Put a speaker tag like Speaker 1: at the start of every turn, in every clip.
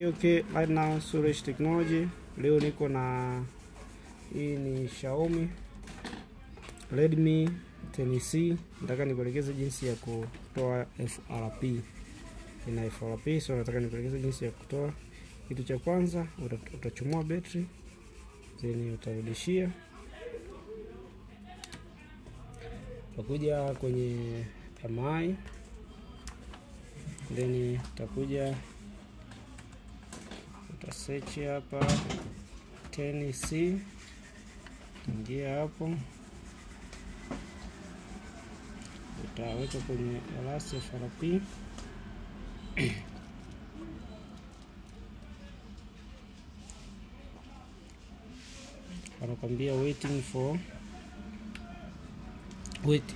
Speaker 1: Okay, right now Suresh Technology. Leo niko na hii ni Xiaomi Redmi 10C. Nataka nikuelekeze jinsi ya kutoa FRP. Ina FRP, so nataka nikuelekeze jinsi ya kutoa. Kitu cha kwanza utachomoa battery, then utarudishia. Utakuja kwenye MI, then utakuja search hapa 10C, ingia hapo, utaweka kwenye last FRP. Wanakuambia waiting for wait.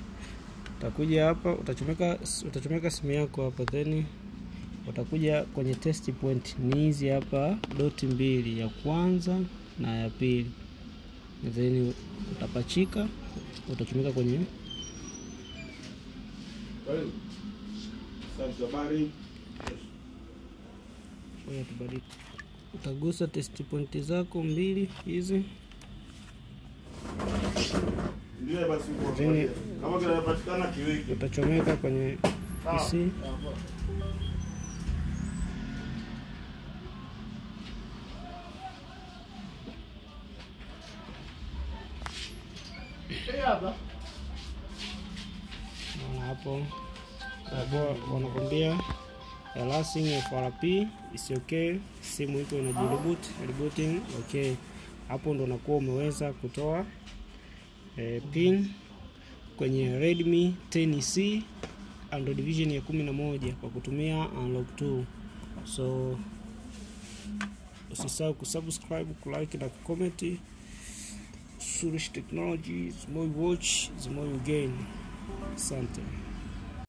Speaker 1: Utakuja hapa, utachomeka simu yako hapa, then utakuja kwenye test point. Ni hizi hapa doti mbili, ya kwanza na ya pili, then utapachika, utachomeka kwenye utagusa test point zako mbili hizi,
Speaker 2: ndio basi kama kinapatikana kiweke,
Speaker 1: utachomeka kwenye PC. Hapo wanakwambia lasting FRP is okay, simu iko rebooting okay. Hapo ndo unakuwa umeweza kutoa pin kwenye Redmi 10C Android Vision ya 11 kwa kutumia Unlock 2. So usisahau kusubscribe, kulike na comment. Suresh Technology, the more you watch, the more you gain. Asante.